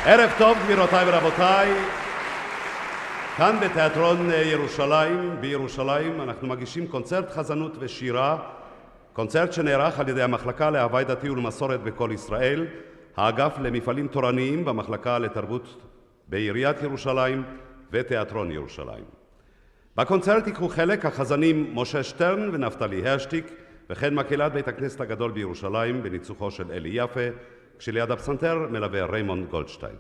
ערב טוב גבירותיי ורבותיי, כאן בתיאטרון ירושלים, בירושלים אנחנו מגישים קונצרט חזנות ושירה, קונצרט שנערך על ידי המחלקה להווי דתי ולמסורת בכל ישראל, האגף למפעלים תורניים במחלקה לתרבות בעיריית ירושלים ותיאטרון ירושלים. בקונצרט ייקחו חלק החזנים משה שטרן ונפתלי הרשטיק, וכן מקהלת בית הכנסת הגדול בירושלים בניצוחו של אלי יפה, כשליד הפסנתר מלווה ריימונד גולדשטיין.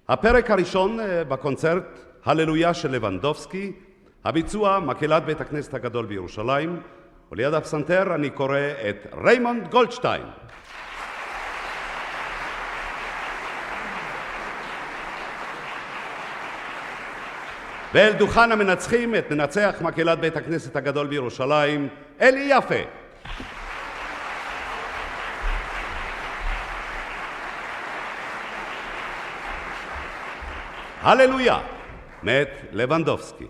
הפרק הראשון בקונצרט, הללויה של לבנדובסקי, הביצוע מקהלת בית הכנסת הגדול בירושלים, וליד הפסנתר אני קורא את ריימונד גולדשטיין. ואל דוכן המנצחים את מנצח מקהלת בית הכנסת הגדול בירושלים, אלי יפה. הללויה, מאת לבנדובסקי.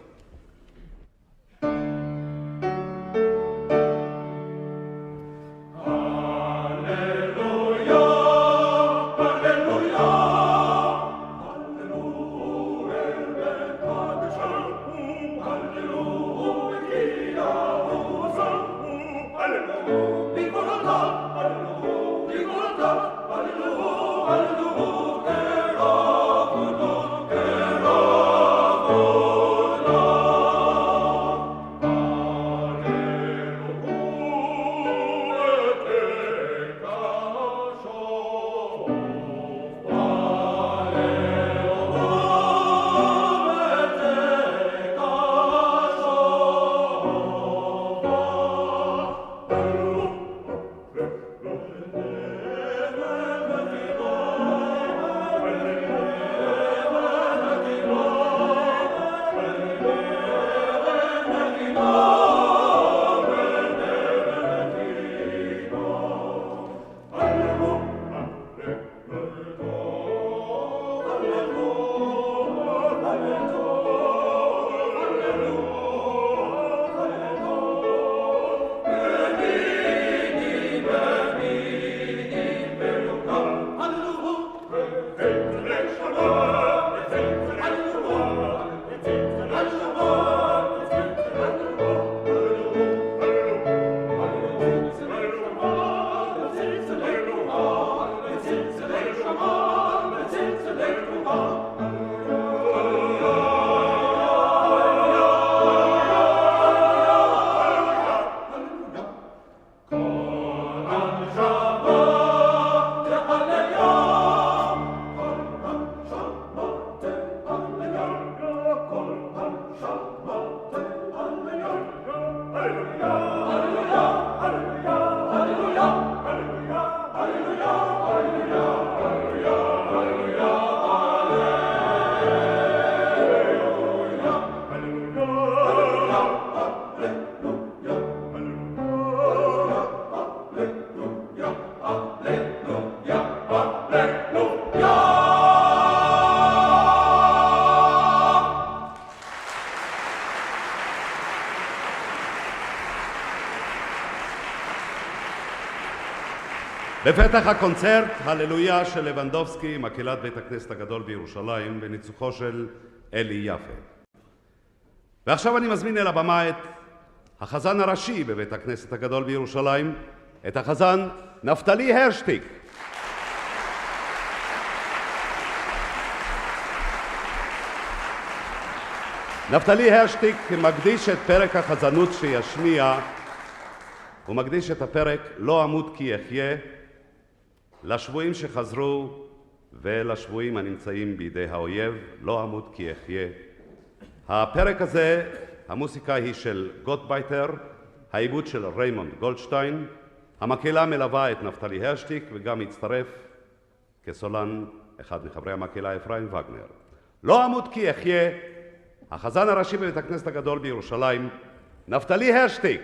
בפתח הקונצרט, הללויה של לבנדובסקי, מקהלת בית הכנסת הגדול בירושלים, בניצוחו של אלי יפה. ועכשיו אני מזמין אל הבמה את החזן הראשי בבית הכנסת הגדול בירושלים, את החזן נפתלי הרשטיק. נפתלי הרשטיק מקדיש את פרק החזנות שישמיע, הוא מקדיש את הפרק לא אמות כי אחיה, לשבויים שחזרו ולשבויים הנמצאים בידי האויב, לא אמות כי אחיה. הפרק הזה, המוסיקה היא של גוטבייטר, העיבוד של ריימונד גולדשטיין, המקהלה מלווה את נפתלי הרשטיק וגם הצטרף כסולן אחד מחברי המקהלה אפרים וגנר. לא אמות כי אחיה, החזן הראשי בבית הכנסת הגדול בירושלים, נפתלי הרשטיק.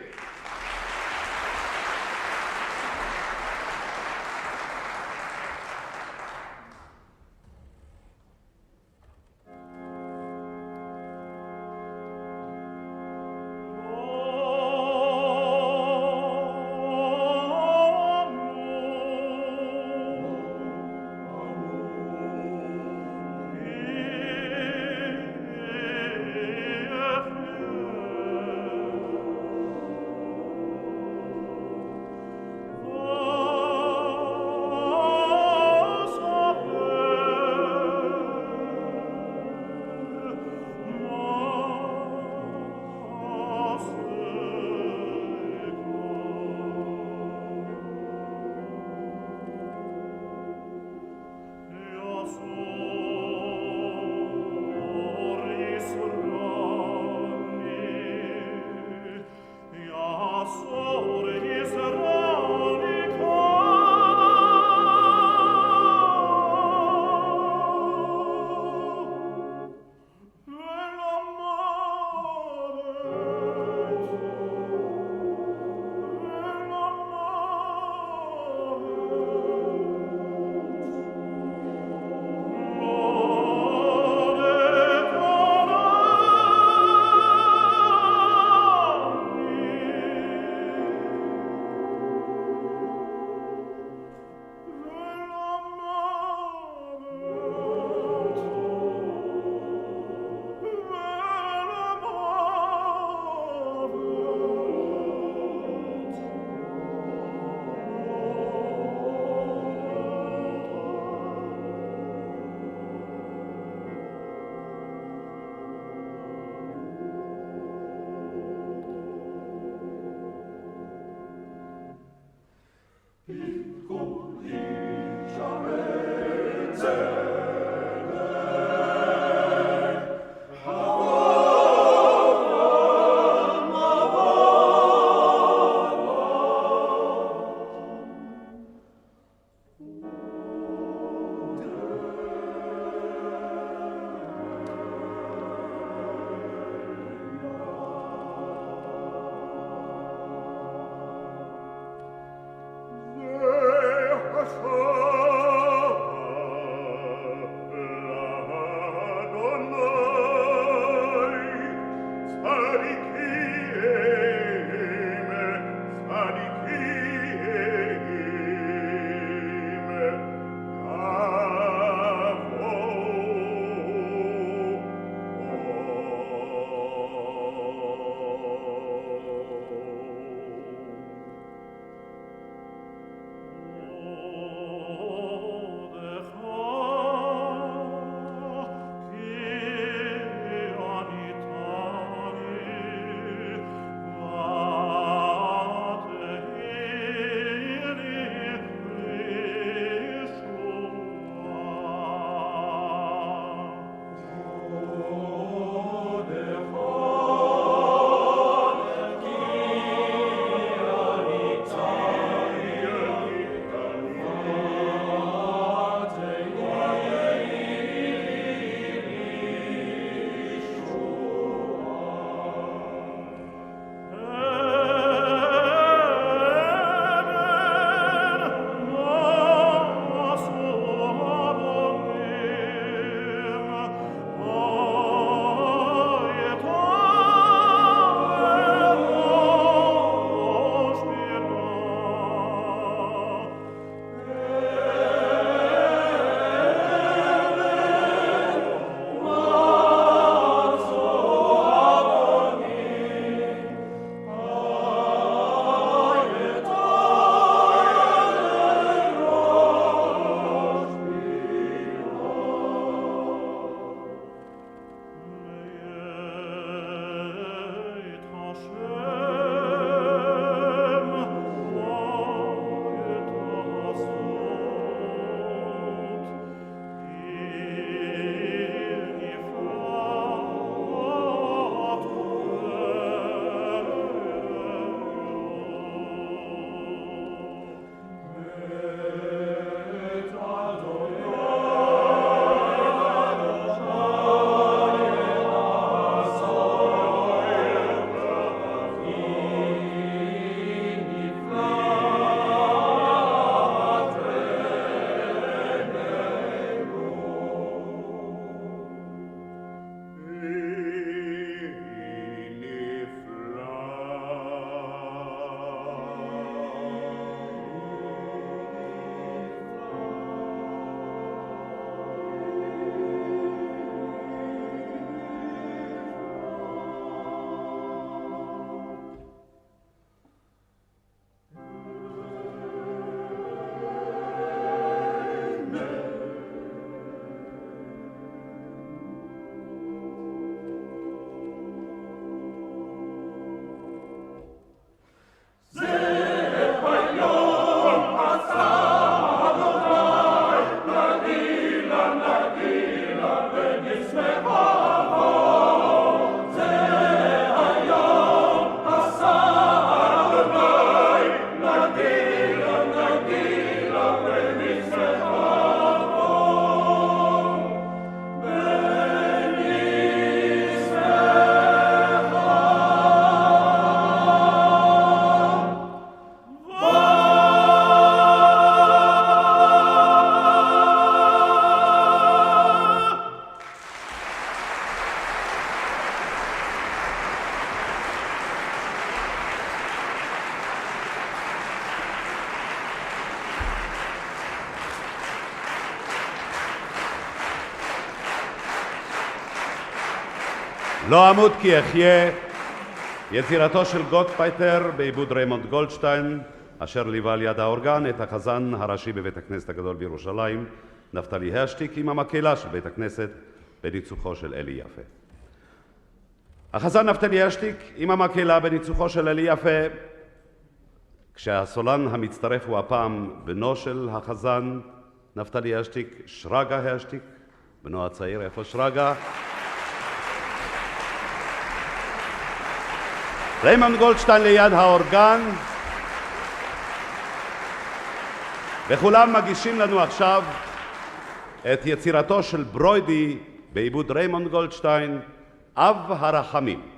לא אמות כי אחיה, יצירתו של גוטפייטר בעיבוד ריימונד גולדשטיין, אשר ליווה על יד האורגן את החזן הראשי בבית הכנסת הגדול בירושלים, נפתלי הרשטיק, עם המקהלה של בית הכנסת בניצוחו של אלי יפה. החזן נפתלי הרשטיק עם המקהלה בניצוחו של אלי יפה, כשהסולן המצטרף הוא הפעם בנו של החזן, נפתלי הרשטיק, שרגא הרשטיק, בנו הצעיר, איפה שרגא? ריימונד גולדשטיין ליד האורגן, וכולם מגישים לנו עכשיו את יצירתו של ברוידי בעיבוד ריימונד גולדשטיין, אב הרחמים.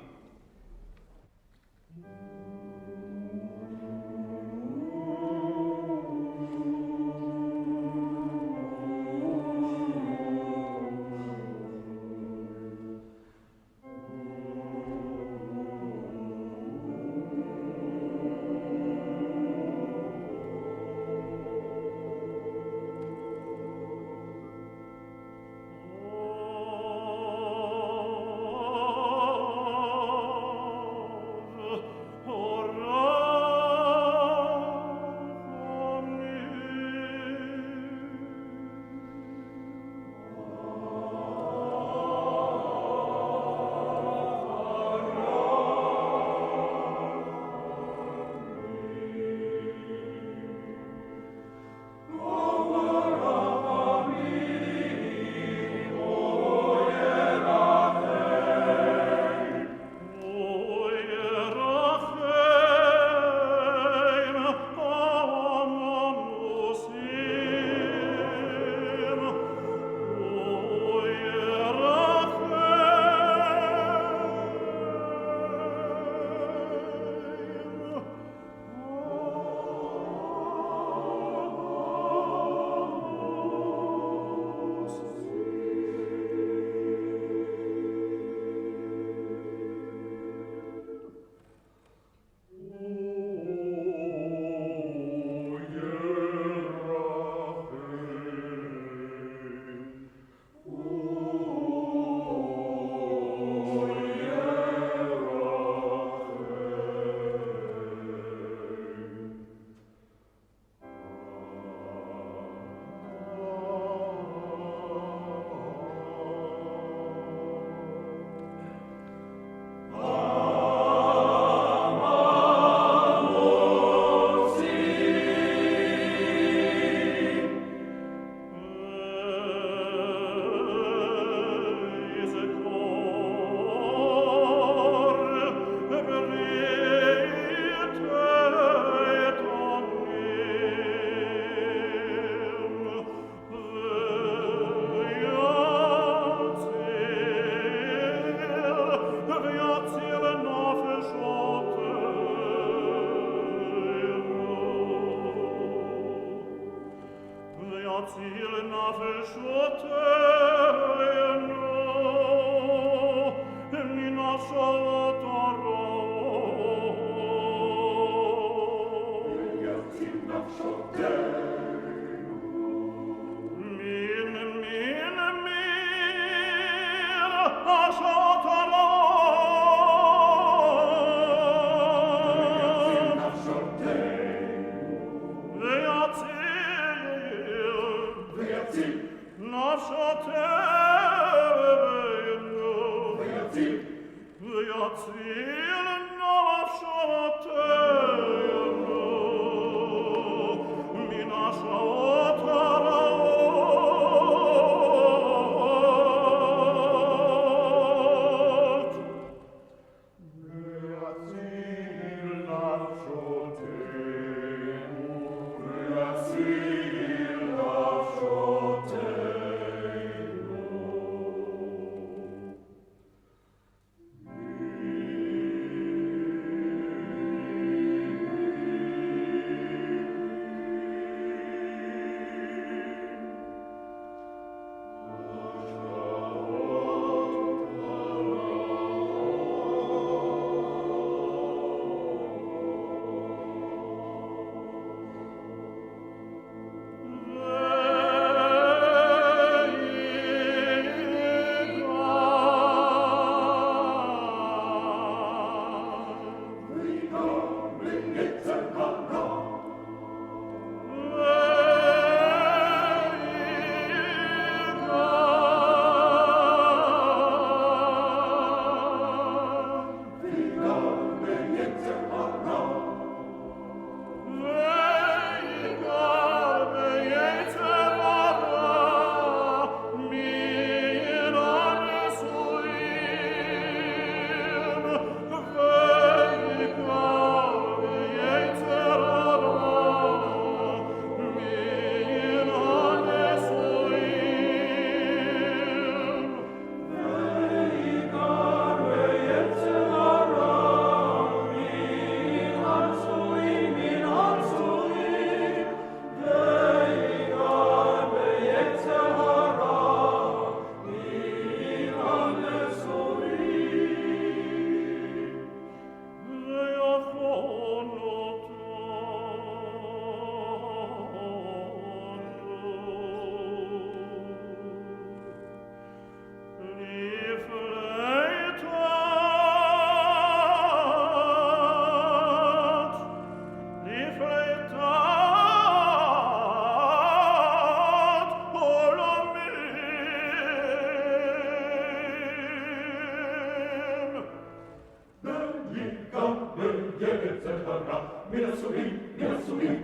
מן הסורים, מן הסורים,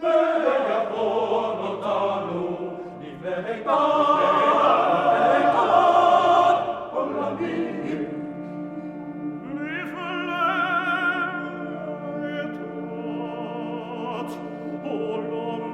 ויכון אותנו לפני God עולמים.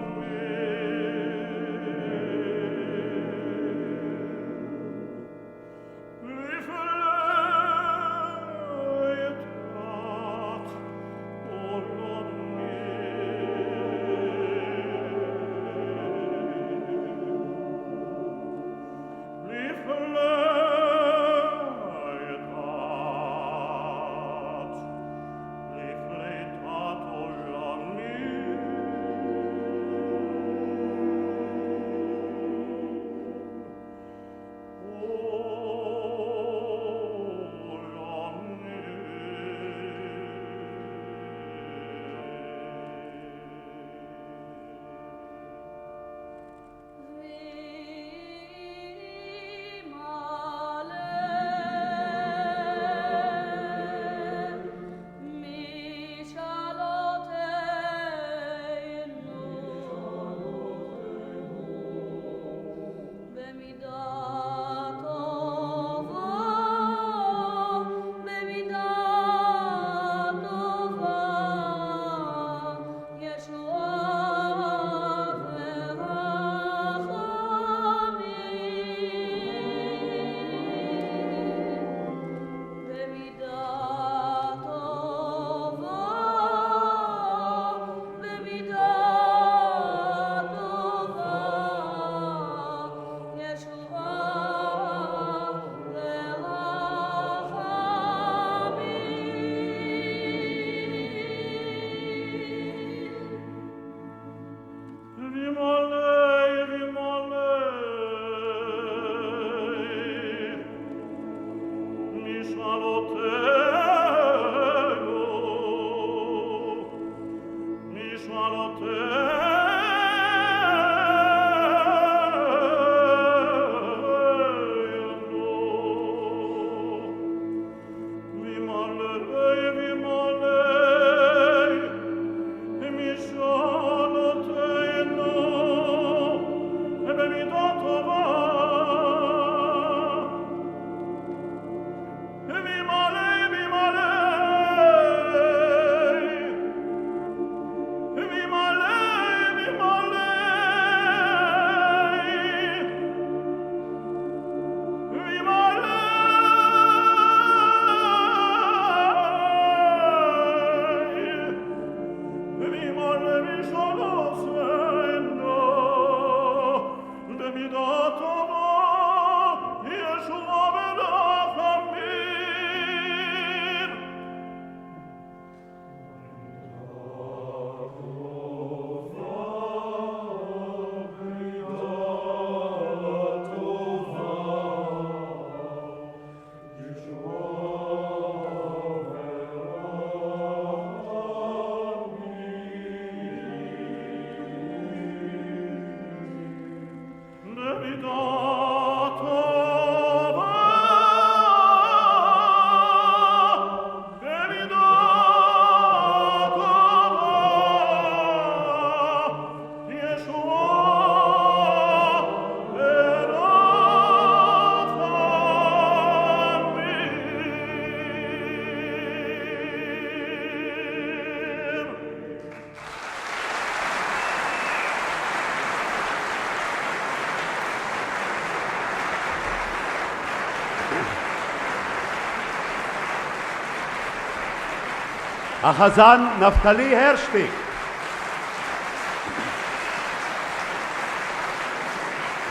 החזן נפתלי הרשטיק,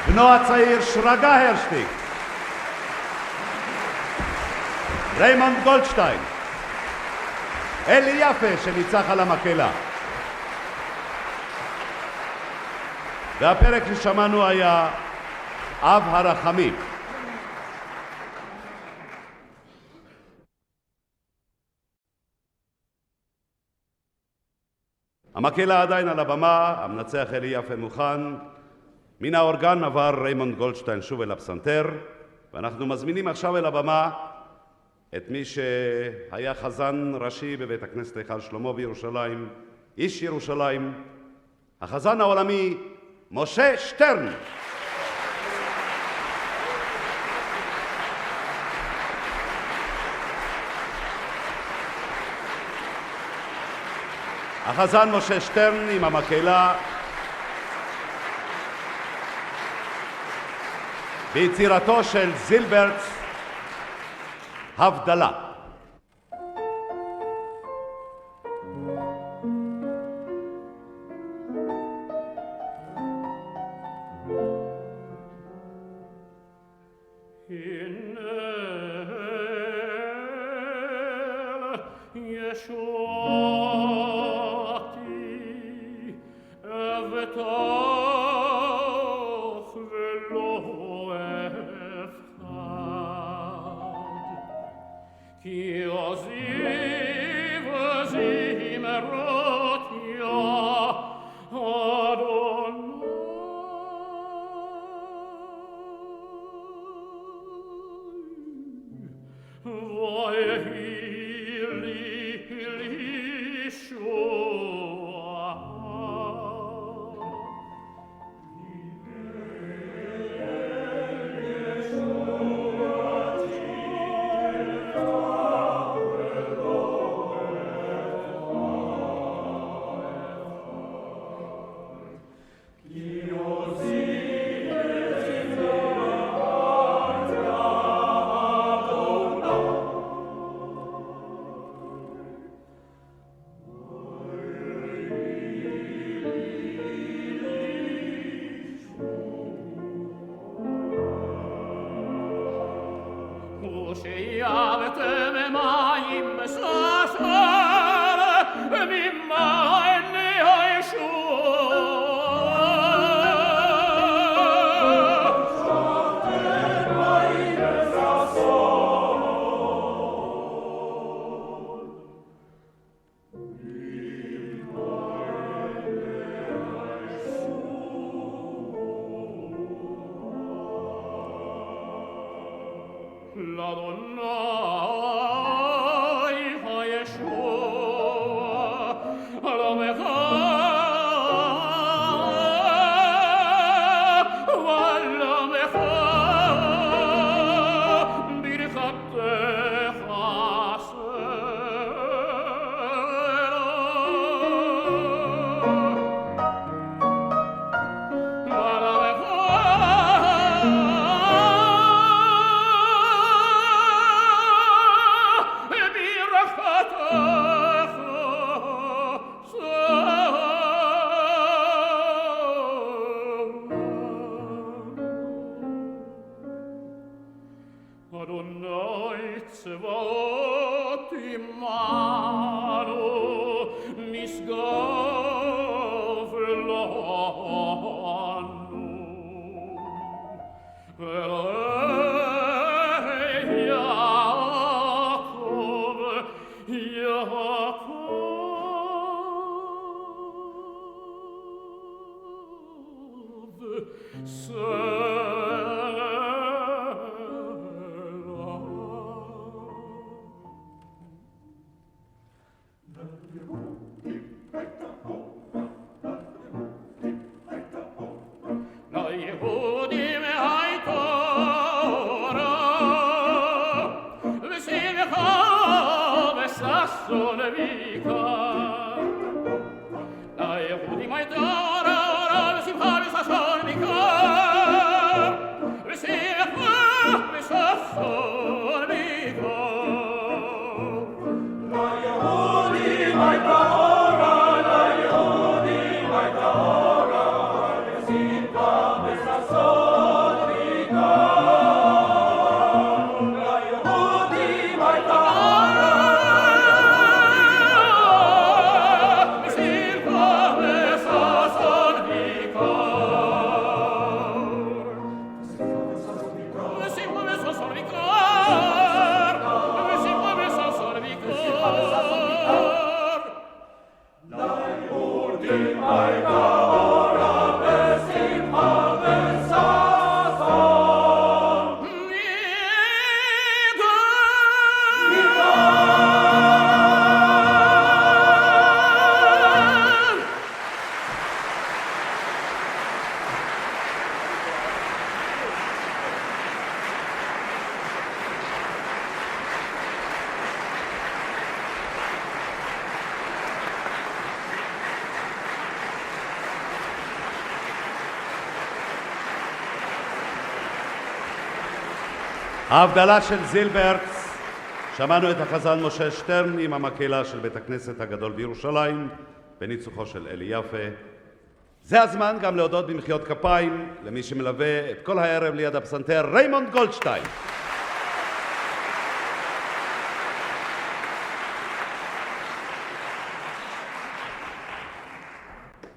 בנו הצעיר שרגא הרשטיק, ריימונד גולדשטיין, אלי יפה שניצח על המקהלה. והפרק ששמענו היה אב הרחמים. המקהלה עדיין על הבמה, המנצח אלי יפה מוכן. מן האורגן עבר ריימונד גולדשטיין שוב אל הפסנתר, ואנחנו מזמינים עכשיו אל הבמה את מי שהיה חזן ראשי בבית הכנסת היכל שלמה בירושלים, איש ירושלים, החזן העולמי משה שטרן. החזן משה שטרן עם המקהלה ביצירתו של זילברט הבדלה. Sono ההבדלה של זילברץ, שמענו את החזן משה שטרן עם המקהלה של בית הכנסת הגדול בירושלים בניצוחו של אלי יפה. זה הזמן גם להודות במחיאות כפיים למי שמלווה את כל הערב ליד הפסנתר, ריימונד גולדשטיין.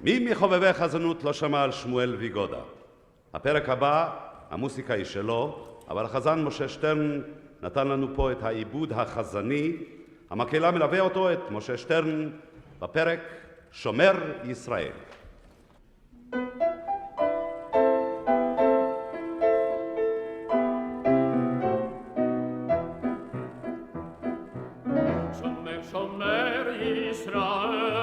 מי מחובבי החזנות לא שמע על שמואל ויגודה? הפרק הבא, המוסיקה היא שלו, אבל החזן משה שטרן נתן לנו פה את העיבוד החזני. המקהלה מלווה אותו, את משה שטרן, בפרק שומר ישראל. שומר שומר ישראל,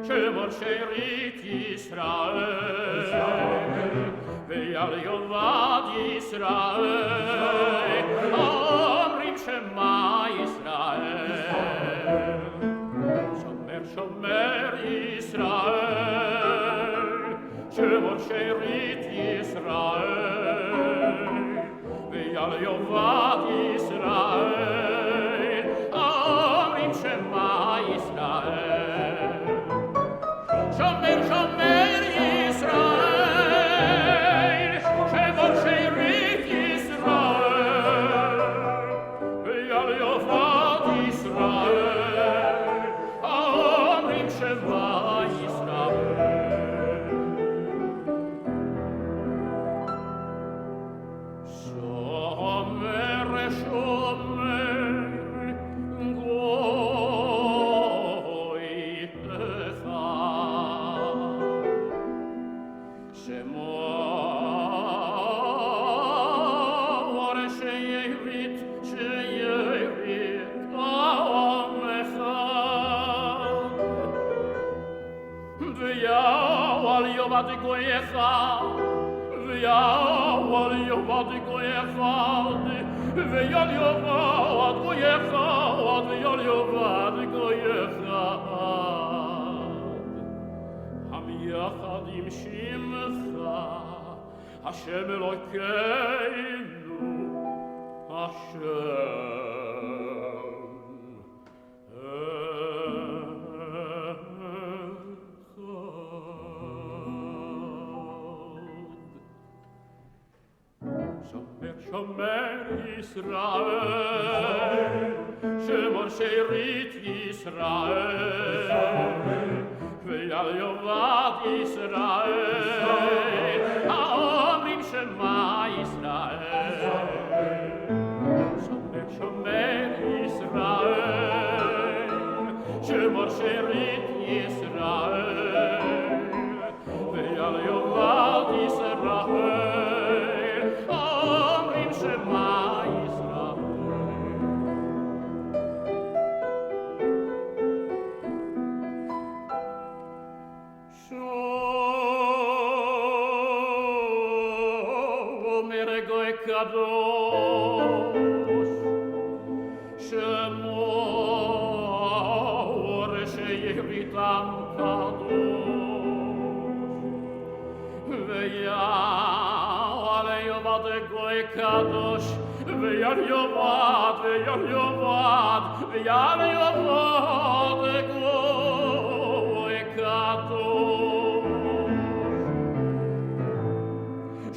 שמור שארית ישראל, ועל יאבד ישראל, אומרים שמה ישראל. שומר שומר ישראל, שמור שארית ישראל, ועל יאבד ישראל, אומרים שמה ישראל. שומר שומר ישראל, שמור שארית ישראל, ועל יאבד ישראל, אומרים שמה ישראל. שומר שומר גוי אחד, שמור שיבית עם אחד, ויעל יאבד גוי אחד, ויעל יאבד גוי אחד, ויעל יאבד גוי אחד, ויעל יאבד גוי אחד. עם יחד עם שמך, השם אלוקינו, שומר שומר ישראל, שמור שארית ישראל, ועל יאבד ישראל, האומרים שמה ישראל. שומר שומר ישראל, שמור שארית ישראל, ועל יאבד ישראל, אומרים שמה ישראל. שומר גוי קדוש, שמור שיריתם קדוש, ויעל יאבד גוי קדוש, ויעל יאבד, ויעל יאבד, ויעל יאבד גוי קדוש.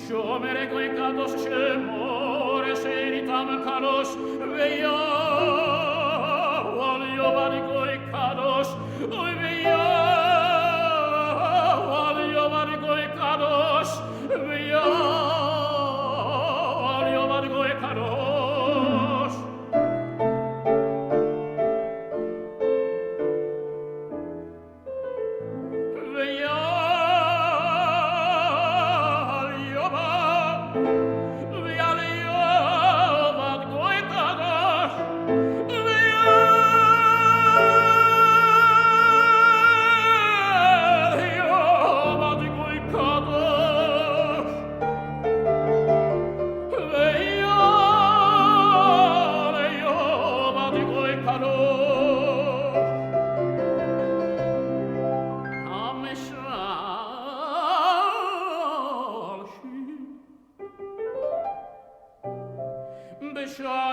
שומר גוי קדוש, שמור שאריתם קדוש, ויעל יאבד גוי קדוש, ויעל יאבד גוי קדוש, ויעל יאבד גוי קדוש. ויעל יאבד, ויעל יאבד גוי קדוש, ויעל יאבד גוי קדוש. בשלוש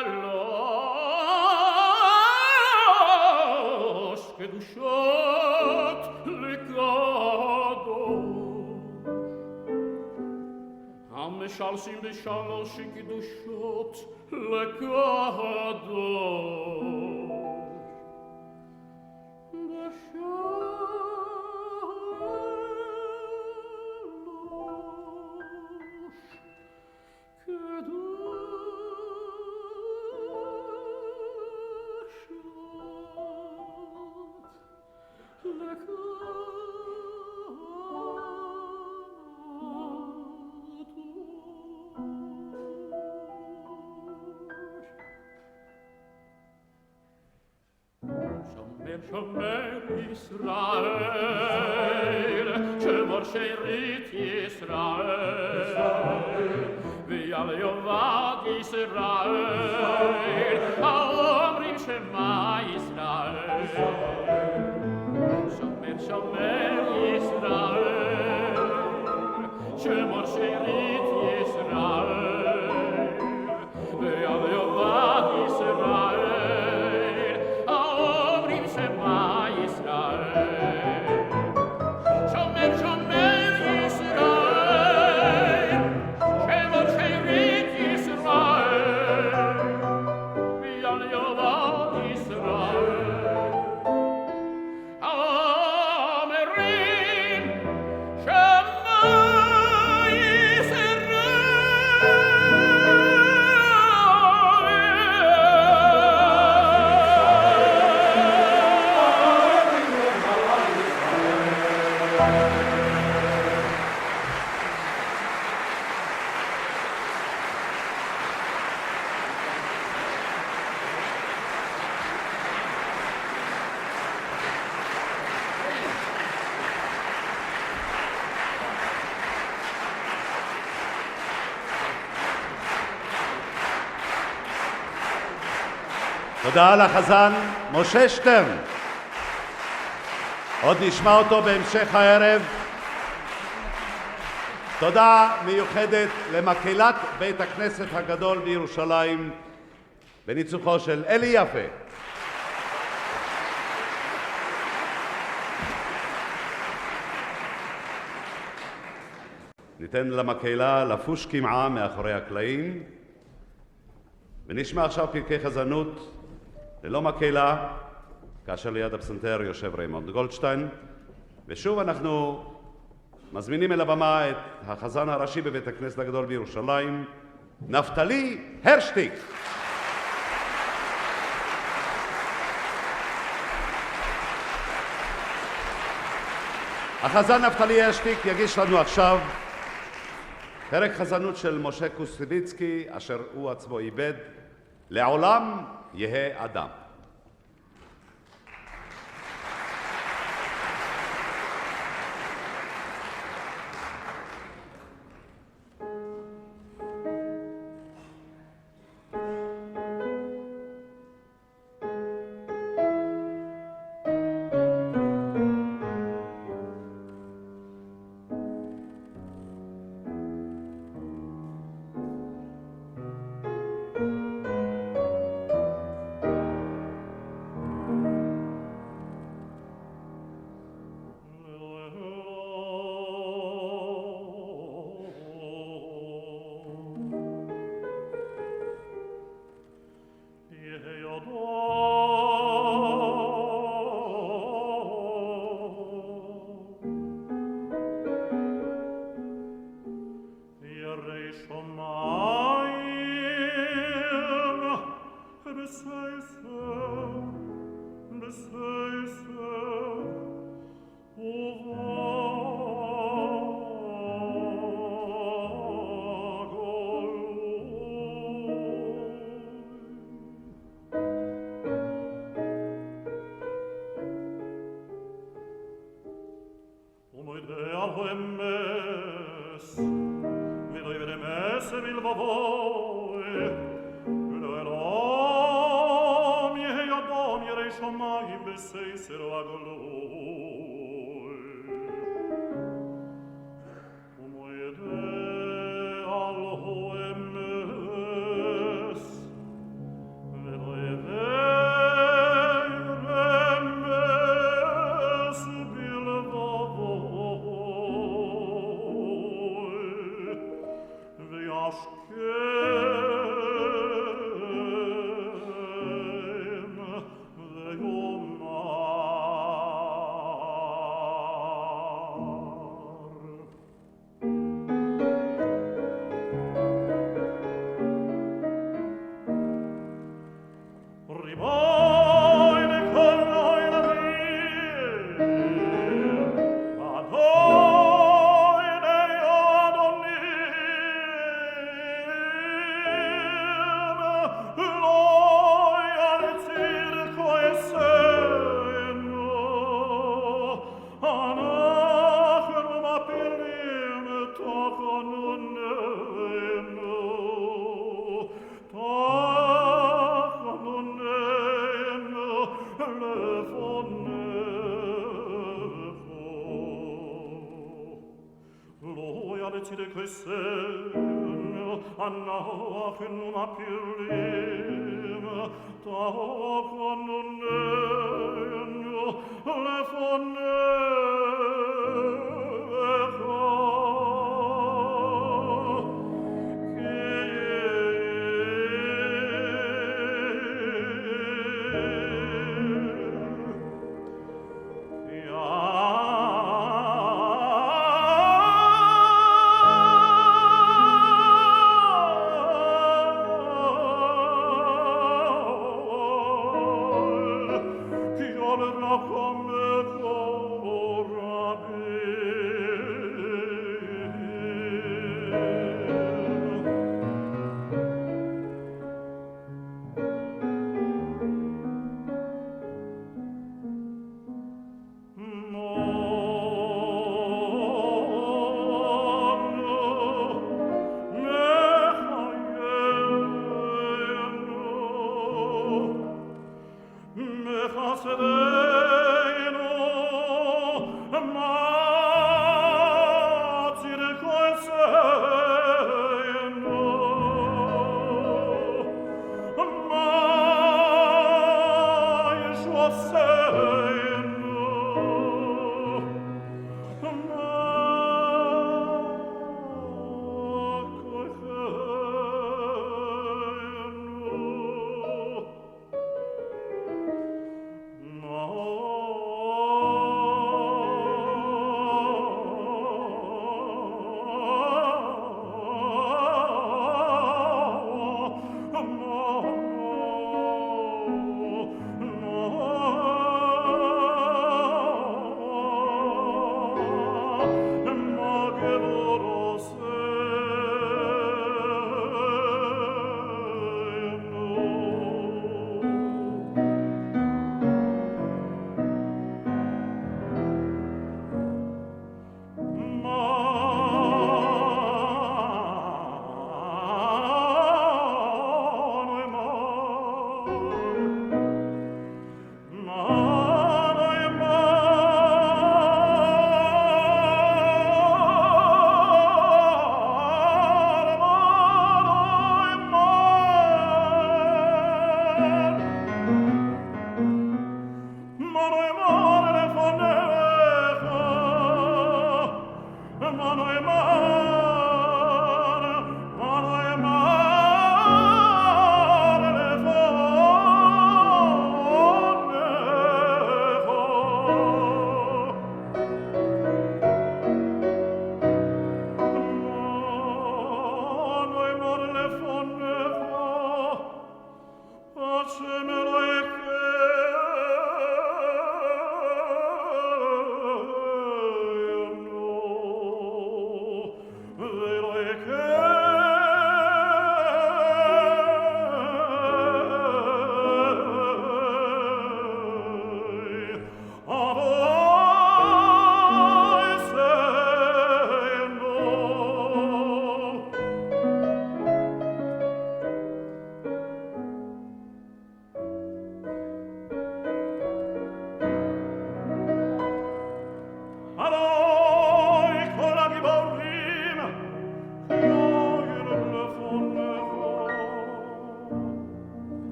קדושות לקדוש המשלשים בשלוש קדושות לקדוש שומר ישראל, שמור שארית ישראל, ויעל יאבד ישראל, האומרים שמה ישראל. שומר ישראל, שמור שארית ישראל, ויעל יאבד ישראל, תודה לחזן משה שטרן. עוד נשמע אותו בהמשך הערב. תודה מיוחדת למקהלת בית הכנסת הגדול בירושלים בניצוחו של אלי יפה. ניתן למקהלה לפוש קמעה מאחורי הקלעים ונשמע עכשיו פרקי חזנות ללא מקהלה, כאשר ליד הפסנתר יושב ריימונד גולדשטיין. ושוב אנחנו מזמינים אל הבמה את החזן הראשי בבית הכנסת הגדול בירושלים, נפתלי הרשטיק. החזן נפתלי הרשטיק יגיש לנו עכשיו פרק חזנות של משה קוסטביצקי, אשר הוא עצמו איבד, לעולם יהא אדם. Come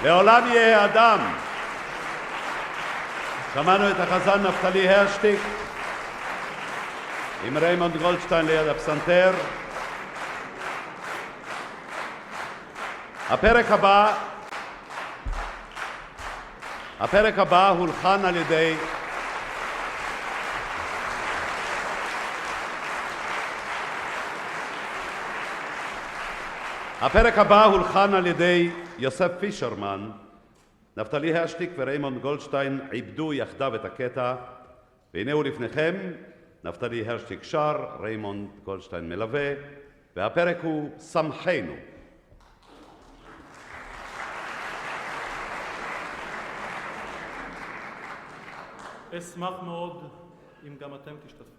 לעולם יהיה אדם. שמענו את החזן נפתלי הרשטיק עם ריימונד גולדשטיין ליד הפסנתר. הפרק הבא הולחן על ידי יוסף פישרמן. נפתלי הרשטיק וריימונד גולדשטיין עיבדו יחדיו את הקטע, והנה הוא לפניכם. נפתלי הרשטיק שר, ריימונד גולדשטיין מלווה, והפרק הוא שמחנו. אשמח מאוד אם גם אתם תשתתפו.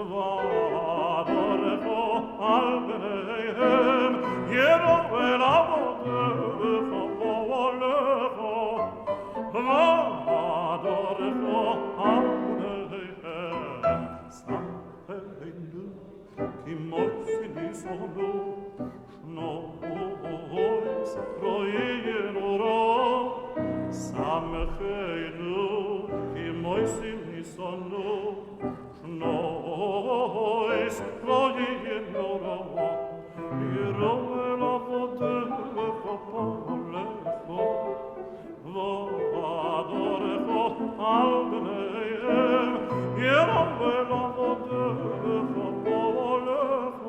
ועדורכו על בניהם, ירום אל עבודך פועלך, ועדורכו על בניהם. שמחנו כי מויסי ניסונו, שנויס לא יהיינו רע. שמחנו כי מויסי ניסונו, שנויס לא יהיינו רע. ירום אל עבודך פועלך, ועדורך על בניהם, ירום אל עבודך פועלך.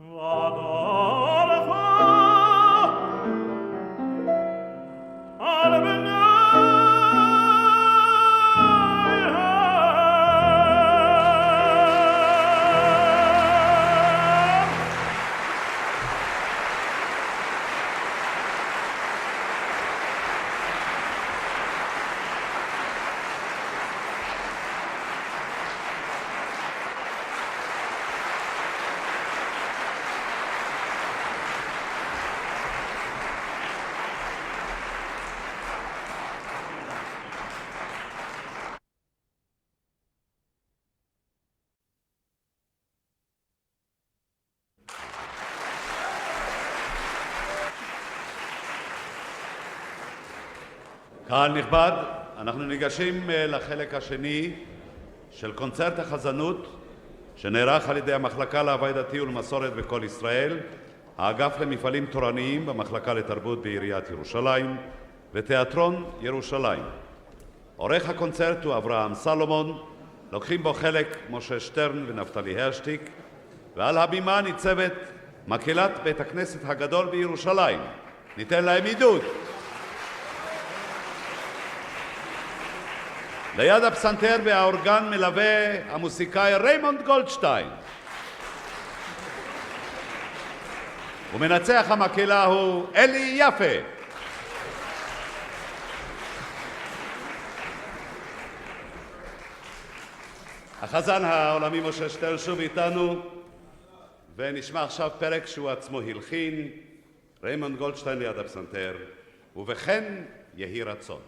ועדורך על בניהם, קהל נכבד, אנחנו ניגשים לחלק השני של קונצרט החזנות שנערך על ידי המחלקה להווי דתי ולמסורת בכל ישראל, האגף למפעלים תורניים במחלקה לתרבות בעיריית ירושלים ותיאטרון ירושלים. עורך הקונצרט הוא אברהם סלומון, לוקחים בו חלק משה שטרן ונפתלי הרשטיק, ועל הבימה ניצבת מקהלת בית הכנסת הגדול בירושלים. ניתן להם עידוד. ליד הפסנתר והאורגן מלווה המוסיקאי ריימונד גולדשטיין. ומנצח המקהלה הוא אלי יפה. החזן העולמי משה שטרן שוב איתנו, ונשמע עכשיו פרק שהוא עצמו הלחין, ריימונד גולדשטיין ליד הפסנתר, ובכן יהי רצון.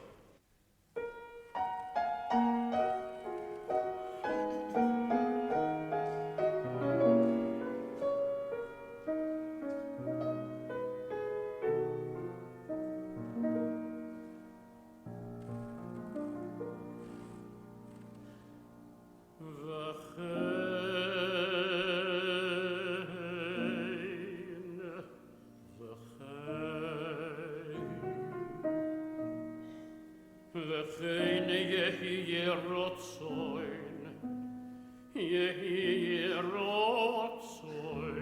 וכן יהי רצון, יהי רצון,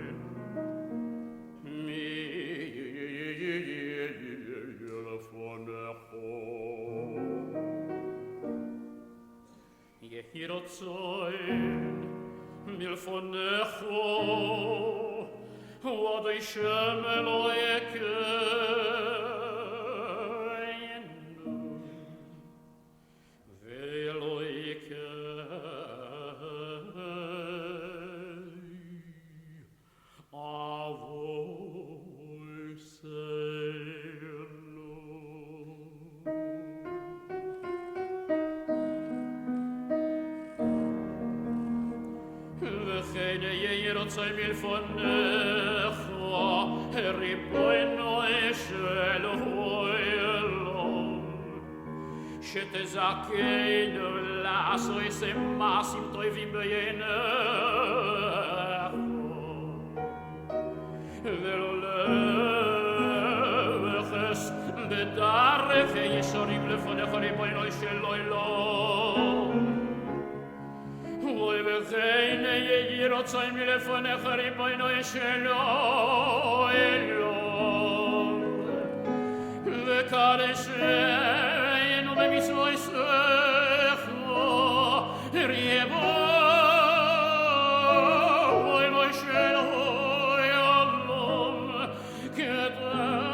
מלפונך. יהי רצון מלפונך, ועדי שם לא יקר. וכן יהי רצון מלפונך, ריבונו של עולם, שתזכנו לעשות מעשים טובים בעיניך, ולא לחס בדרך ישרים לפונך, ריבונו של עולם. וכן יהי רצון מלפונך, ריבונו של עולם, וקדשנו במצוותיך, ריבונו של עולם, כדרכך.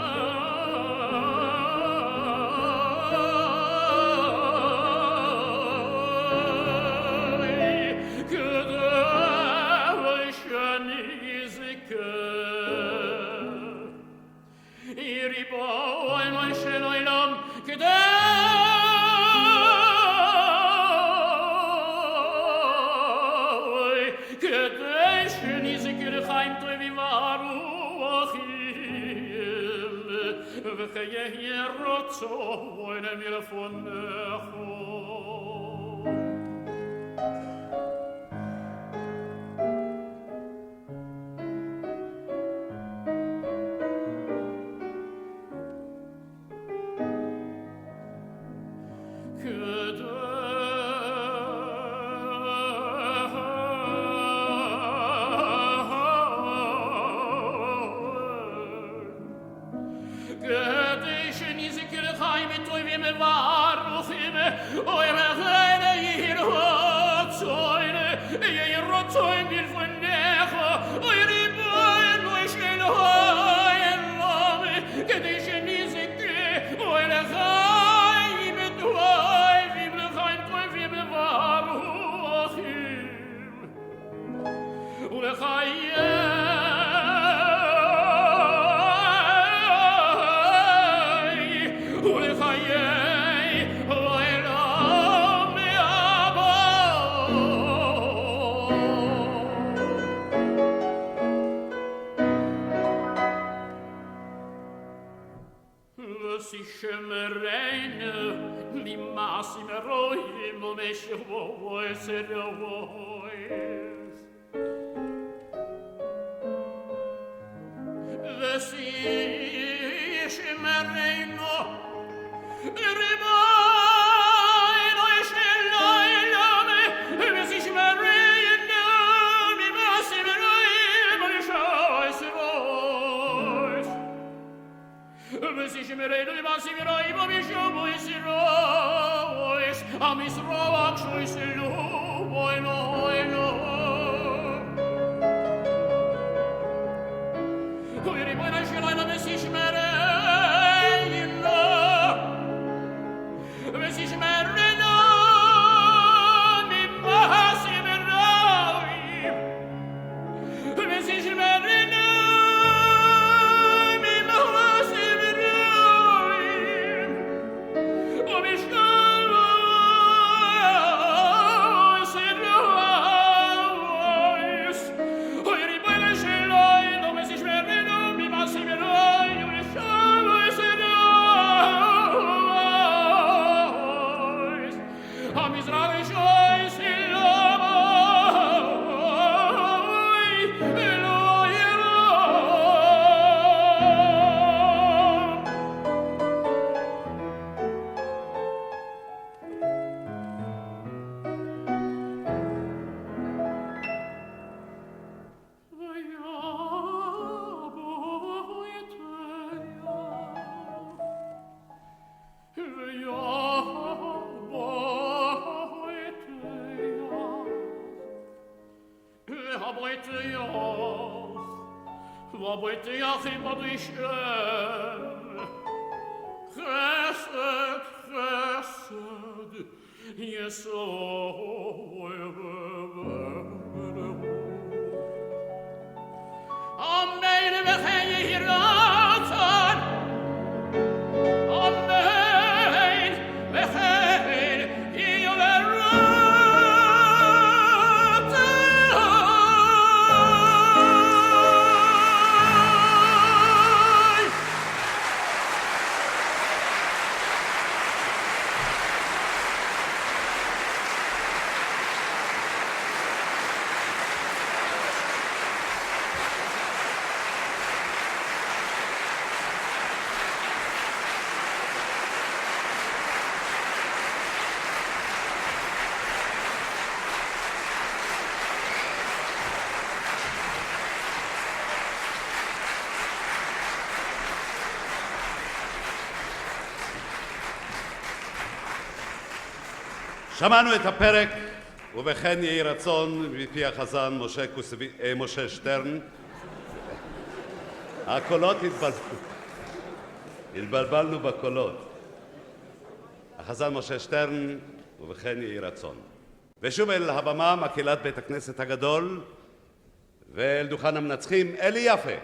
rotzo vuole mir von echo שמענו את הפרק, ובכן יהי רצון מפי החזן משה שטרן. הקולות התבלבלנו בקולות. החזן משה שטרן, ובכן יהי רצון. ושוב אל הבמה מקהלת בית הכנסת הגדול, ואל דוכן המנצחים אלי יפה.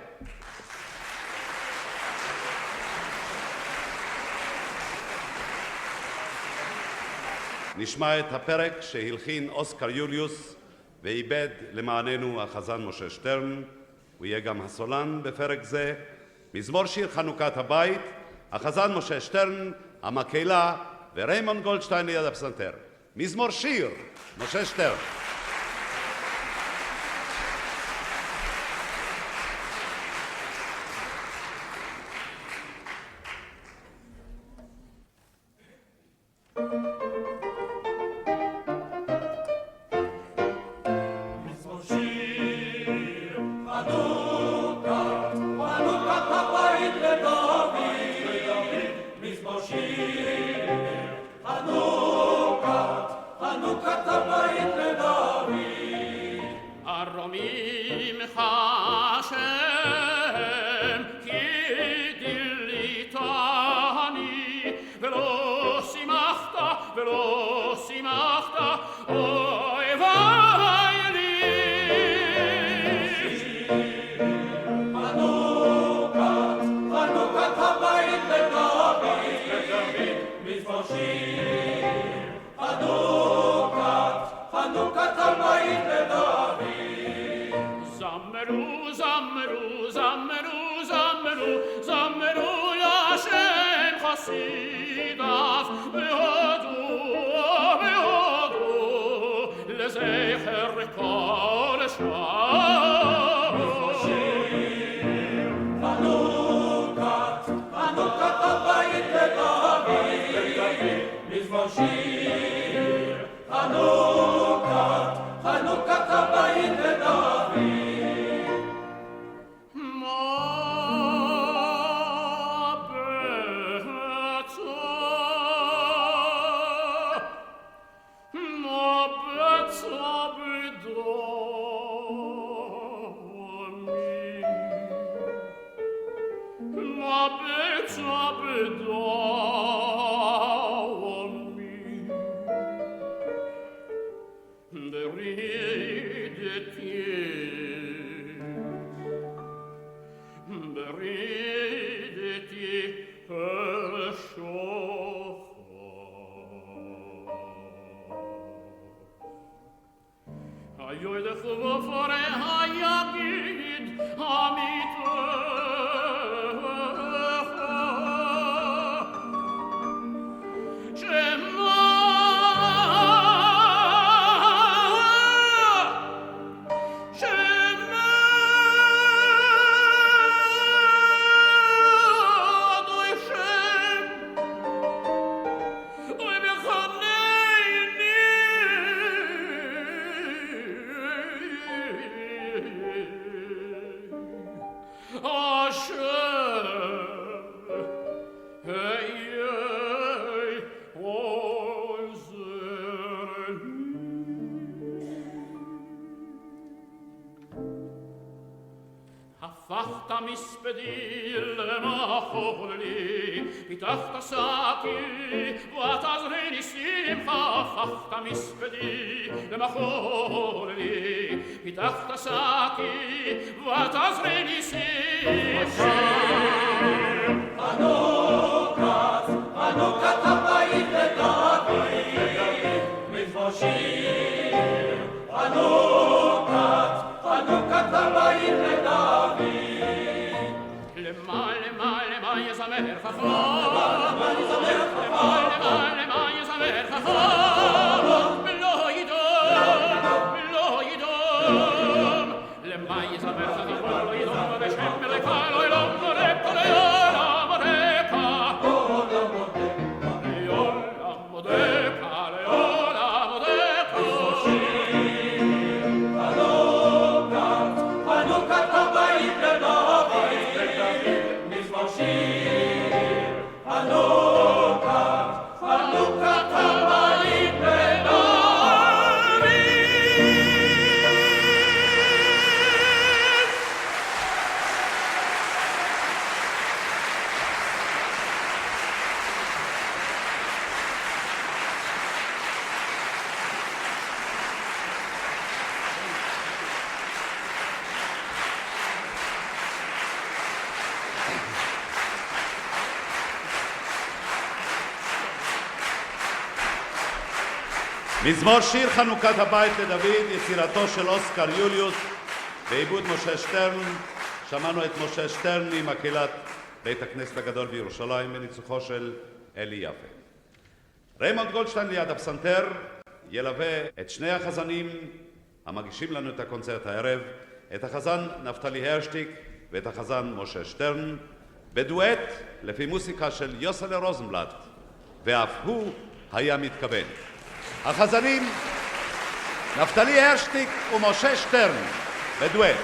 נשמע את הפרק שהלחין אוסקר יוליוס ואיבד למעננו החזן משה שטרן. הוא יהיה גם הסולן בפרק זה. מזמור שיר חנוכת הבית החזן משה שטרן, המקהלה וריימונד גולדשטיין ליד הפסנתר. מזמור שיר, משה שטרן. הרומאים חשם כי דליתני ולא שימחת אוי ואי לי חנוכת הבית לדוד מזמור שיר חנוכת הבית לדוד זמרו להשם חסידיו והודו לזכר כל שם חנוכת הבית לדוד מזמור שיר חנוכת הבית לדוד הפכת מספדי למחול לי, פיתחת שקי ותעזרני שמחה. הפכת מספדי למחול לי, פיתחת שקי ותעזרני שמחה. חנוכת הבית לדוד מזמור שיר חנוכת הבית לדוד למה יזמר חכם למה יזמר חכם ולא ידום למה יזמר חכם ולא ידום בשם מלכה לא ילום מורק לעולם חנוכת הבית לדוד מזמור שיר חנוכת הבית לדוד מזמור שיר חנוכת הבית לדוד, יצירתו של אוסקר יוליוס, בעיבוד משה שטרן. שמענו את משה שטרן עם מקהלת בית הכנסת הגדול בירושלים בניצוחו של אלי יפה. ריימונד גולדשטיין ליד הפסנתר ילווה את שני החזנים המגישים לנו את הקונצרט הערב, את החזן נפתלי הרשטיק ואת החזן משה שטרן, בדואט לפי מוסיקה של יוסלה רוזנבלט, ואף הוא היה מתכוון. החזנים נפתלי הרשטיק ומשה שטרן בדואט.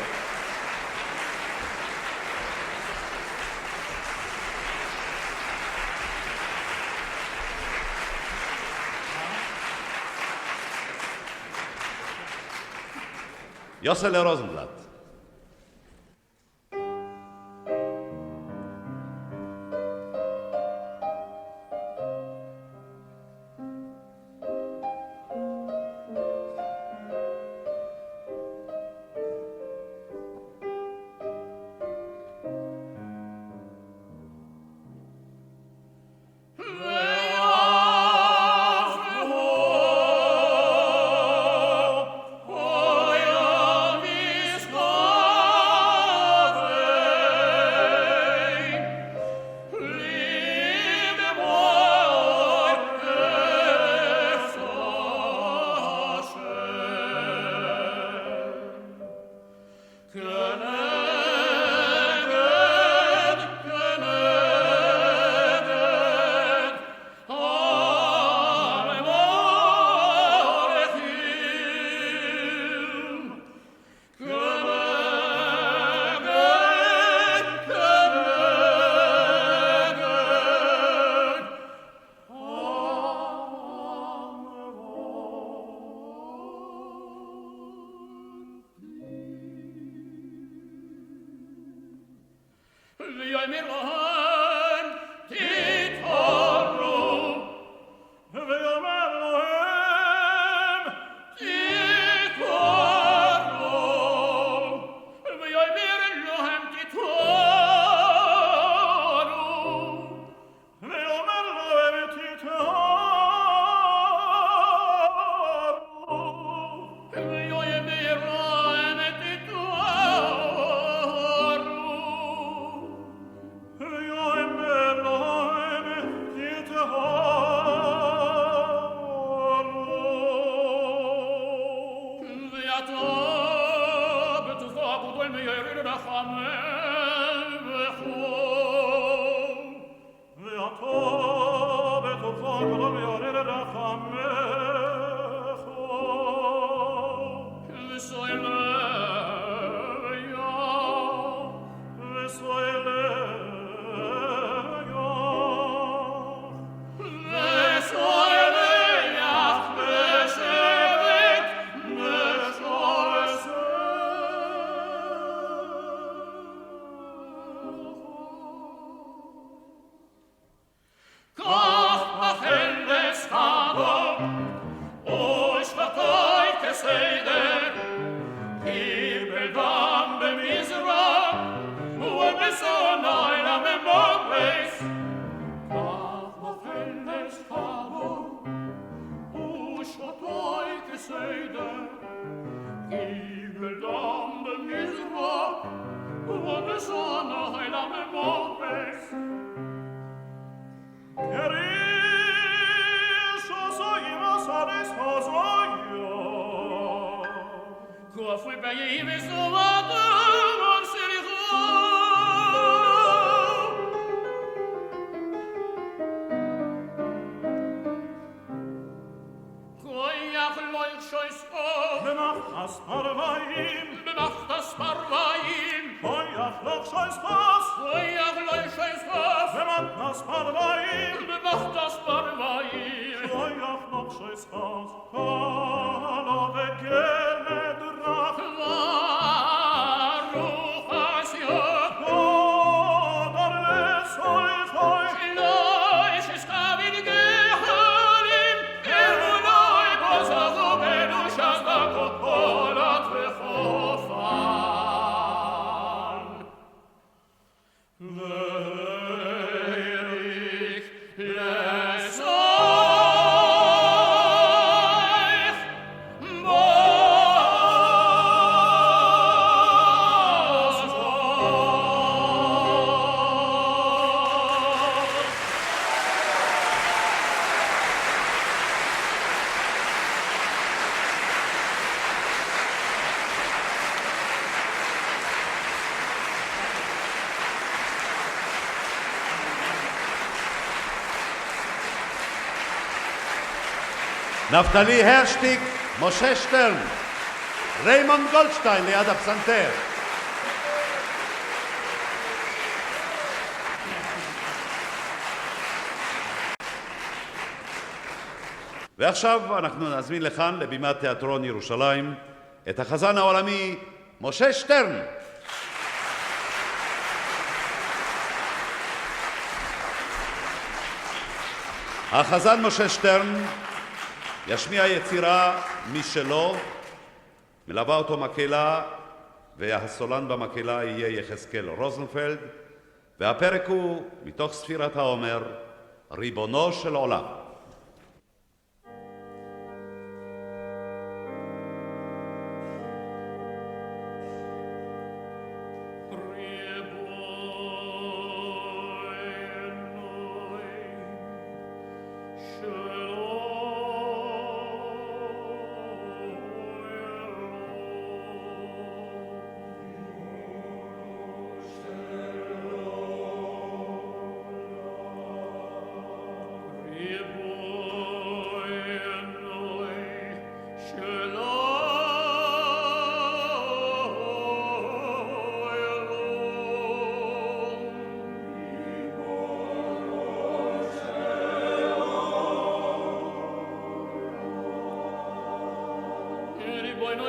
יוסלה רוזנבלט. More נפתלי הרשטיק, משה שטרן, ריימונד גולדשטיין ליד הפסנתר. ועכשיו אנחנו נזמין לכאן, לבימת תיאטרון ירושלים, את החזן העולמי משה שטרן. החזן משה שטרן ישמיע יצירה משלו, מלווה אותו מקהלה, והסולן במקהלה יהיה יחזקאל רוזנפלד, והפרק הוא מתוך ספירת העומר, ריבונו של עולם.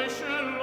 Soy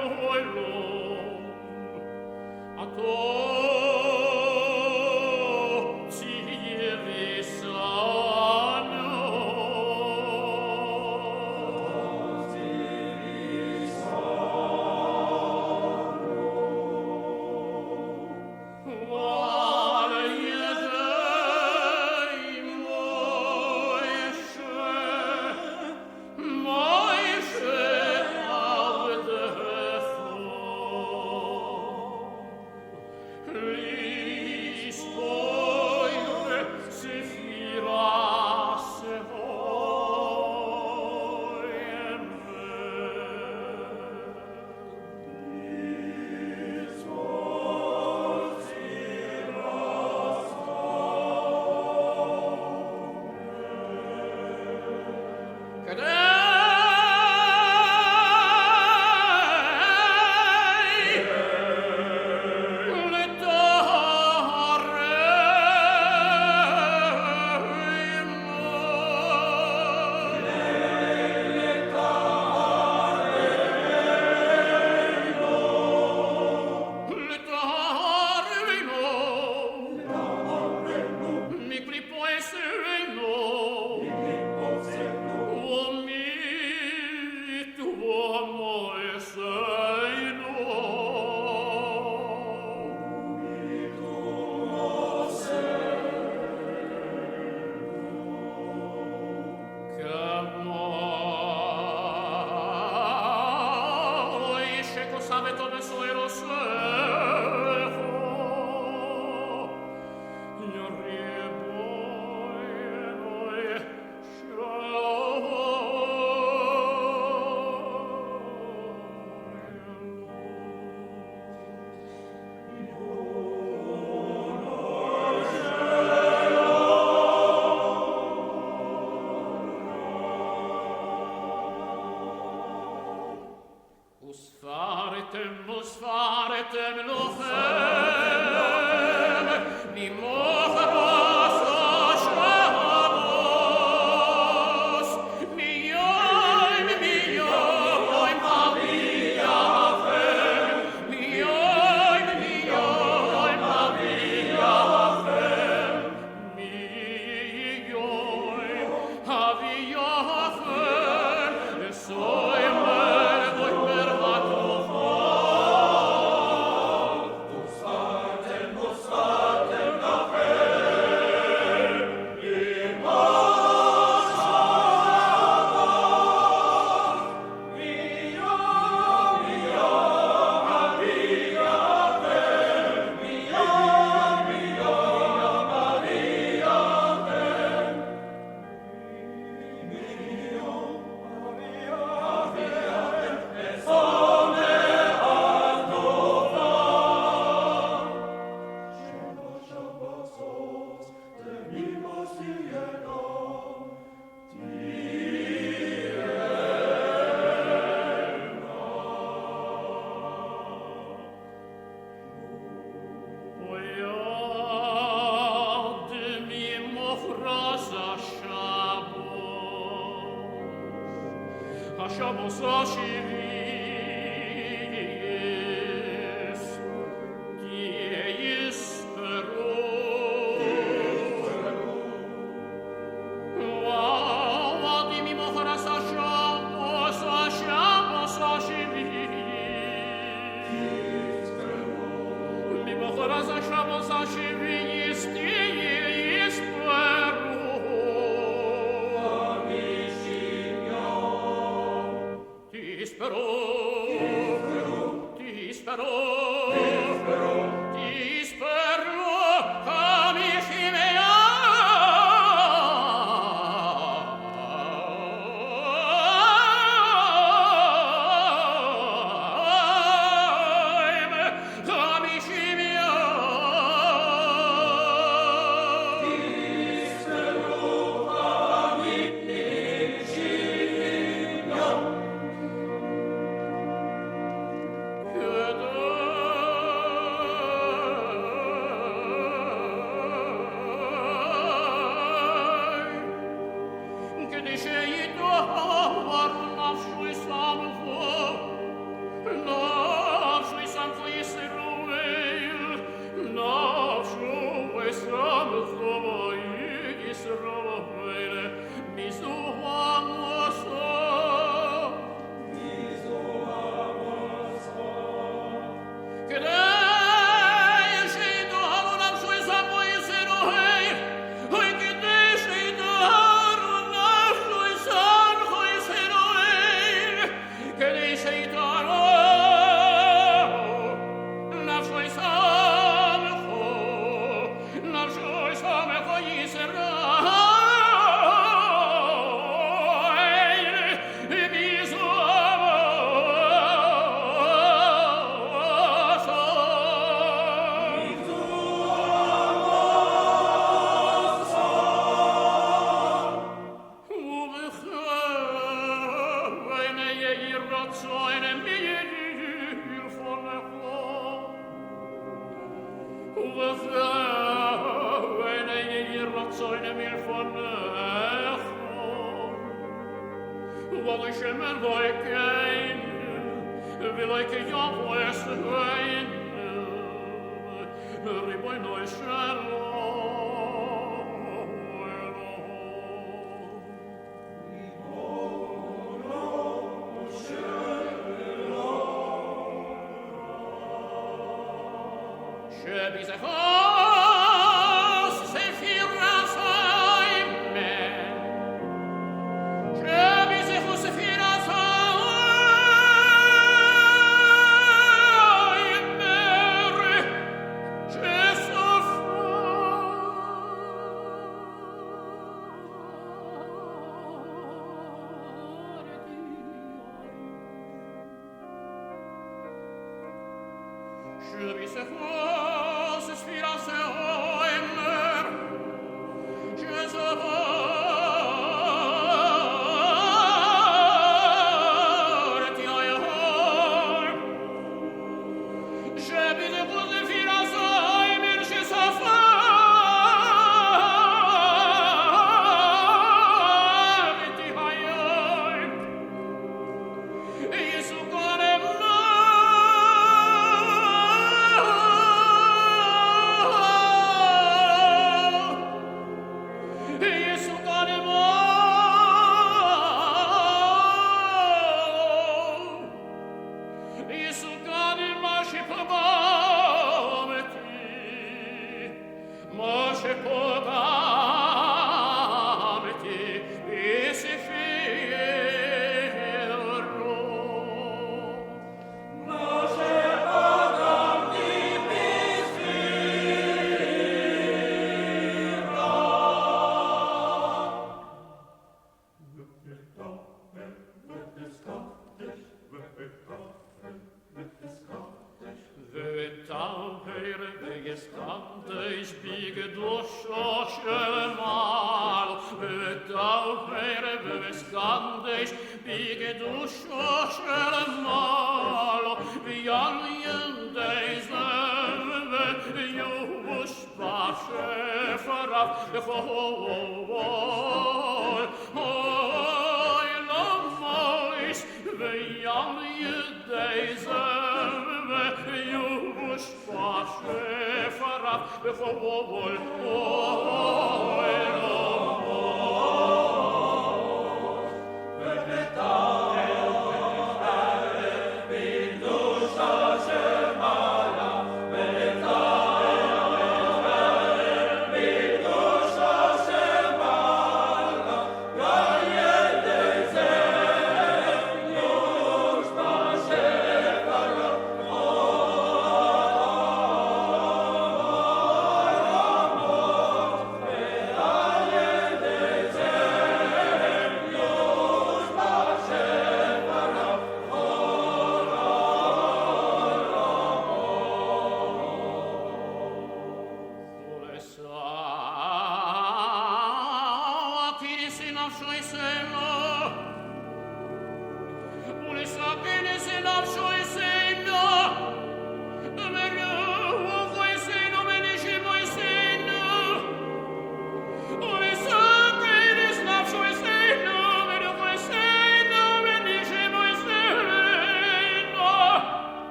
וחובול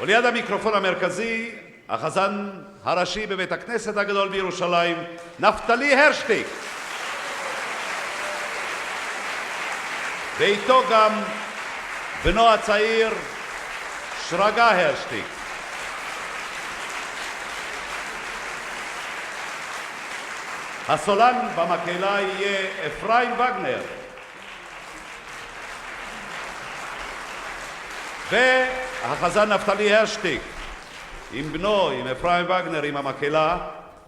וליד המיקרופון המרכזי, החזן הראשי בבית הכנסת הגדול בירושלים, נפתלי הרשטיק. ואיתו גם בנו הצעיר, שרגא הרשטיק. הסולן במקהלה יהיה אפרים וגנר. והחזן נפתלי הרשטיק עם בנו, עם אפרים וגנר, עם המקהלה,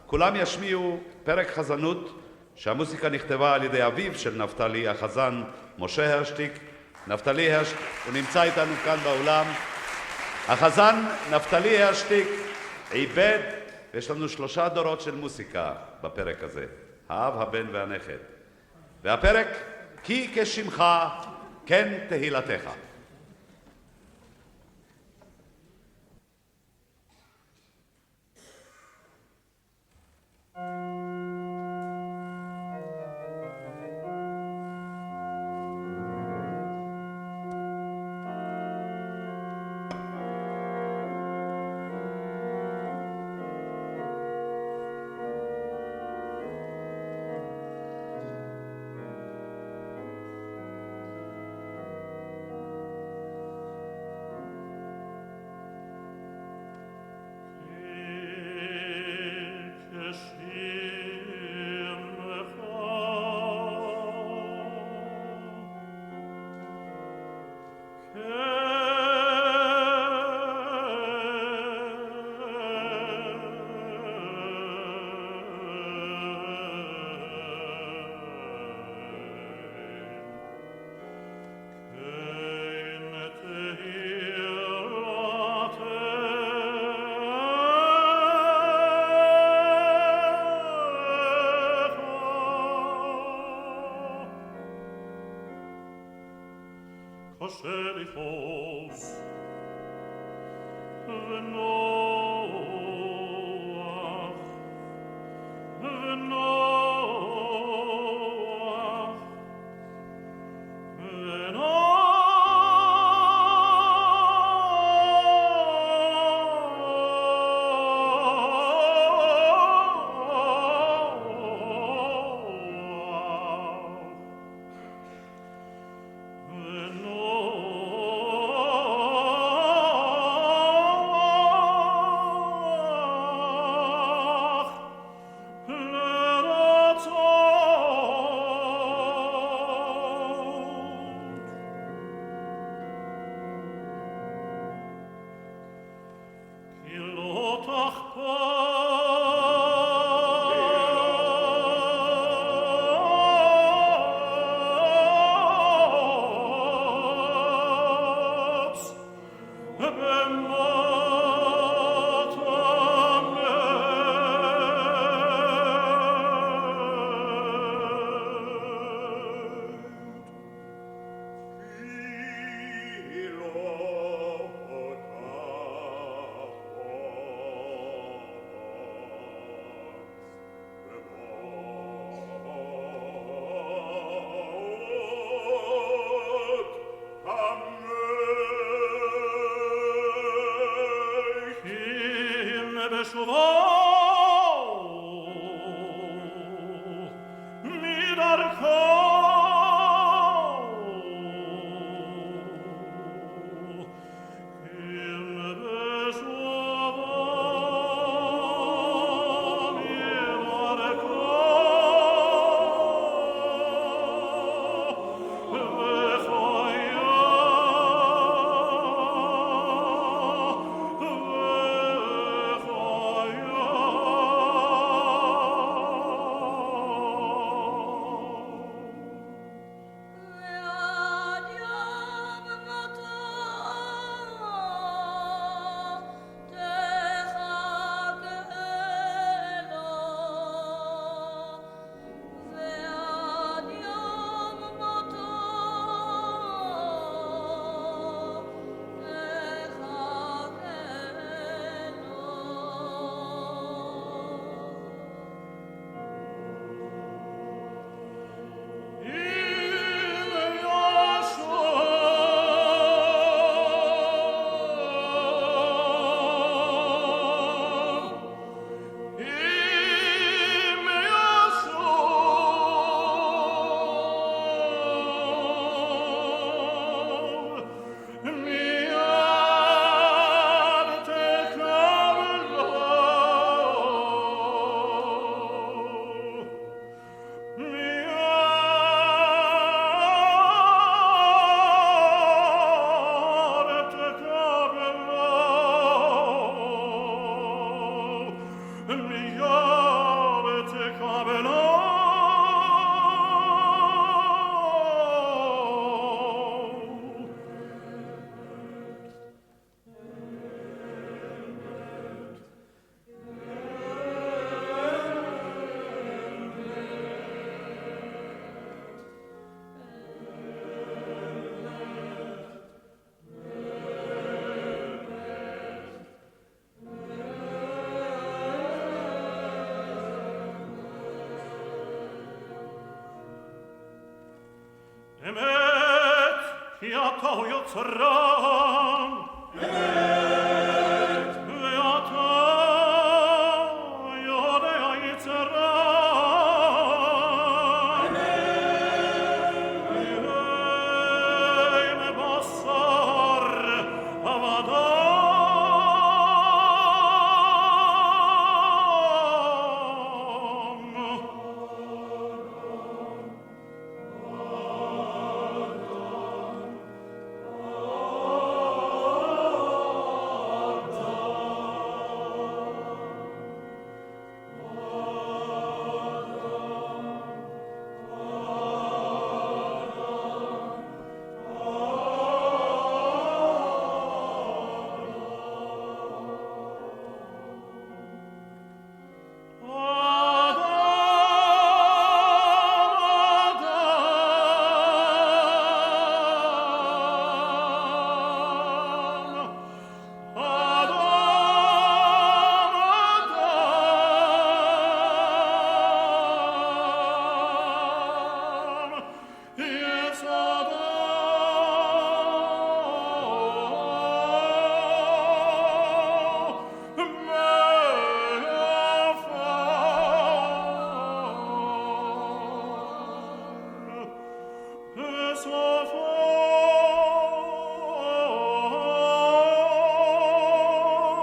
כולם ישמיעו פרק חזנות שהמוסיקה נכתבה על ידי אביו של נפתלי, החזן משה הרשטיק. נפתלי הרשטיק, הוא נמצא איתנו כאן באולם. החזן נפתלי הרשטיק עיבד, ויש לנו 3 דורות של מוסיקה בפרק הזה, האב, הבן והנכד. והפרק, כי כשמך כן תהילתך. אמת, כי אתה הוא יוצרם. אמת. ואתה יודע יצרם. אמת. ויהי מבשר Sofort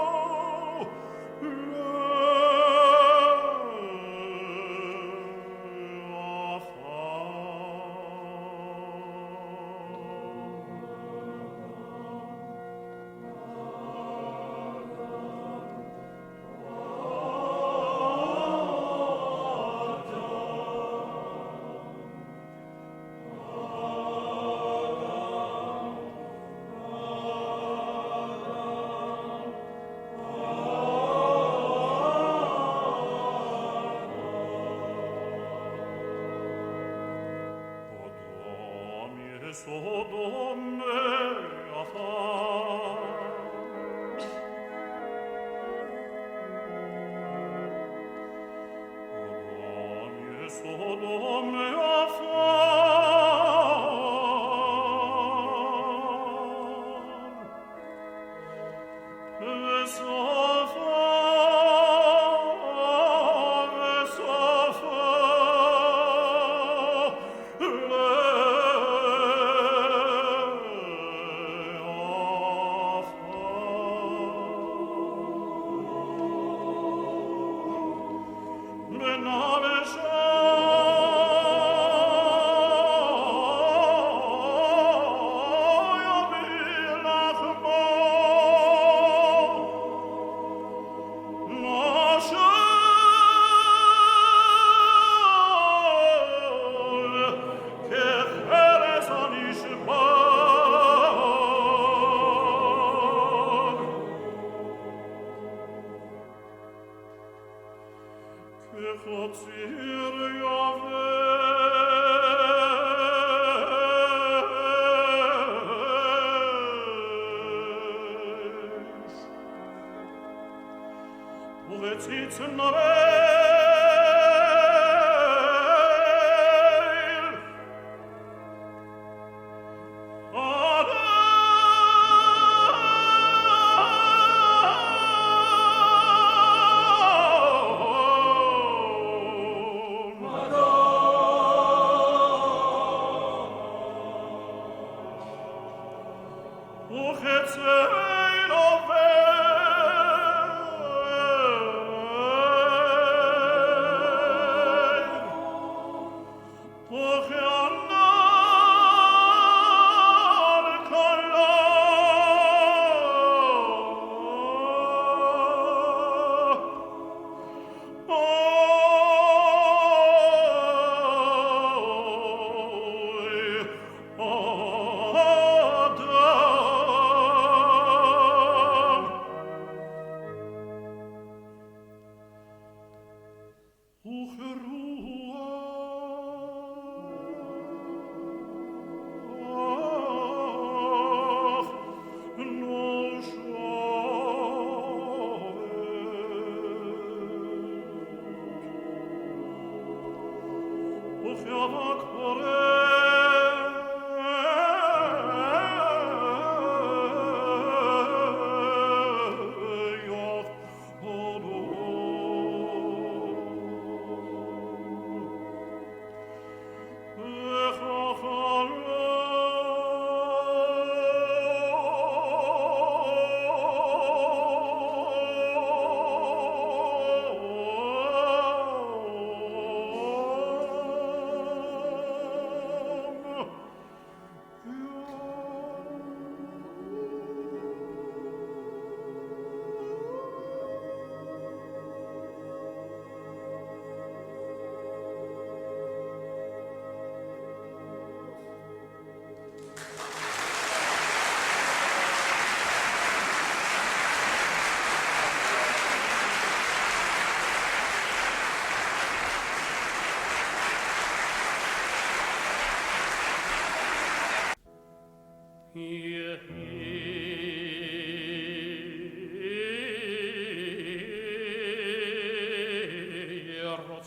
sitzen Noel.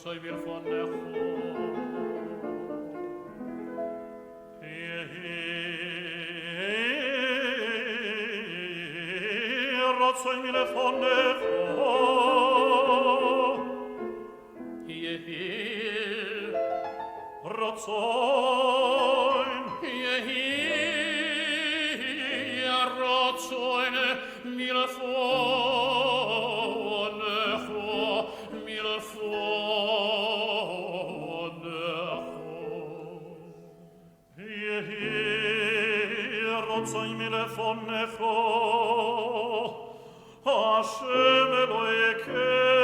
Soy mir von der Soy mir von der Rotzoin Rotzoin mir von mir von Rotzoin mir von Hashem Elohekeinu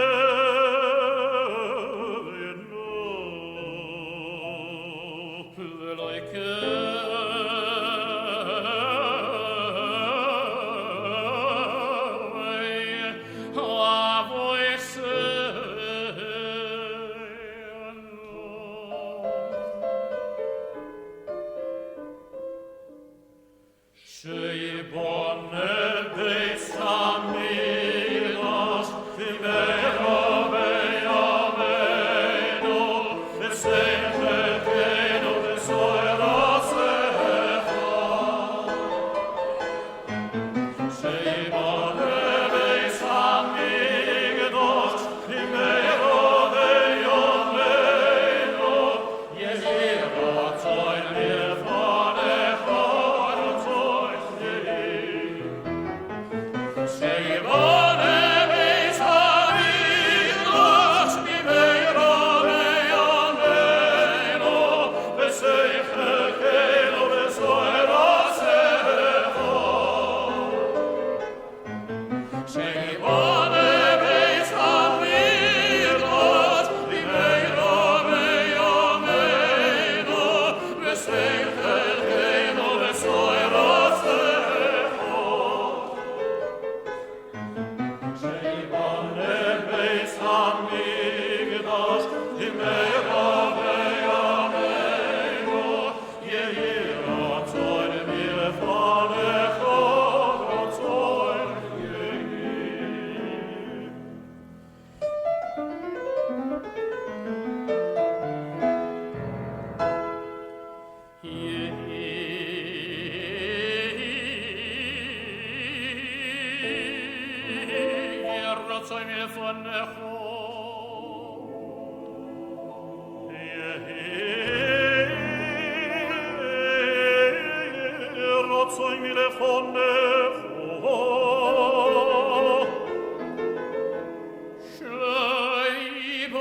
רצוי מלפונך רצוי מלפונך שייבונה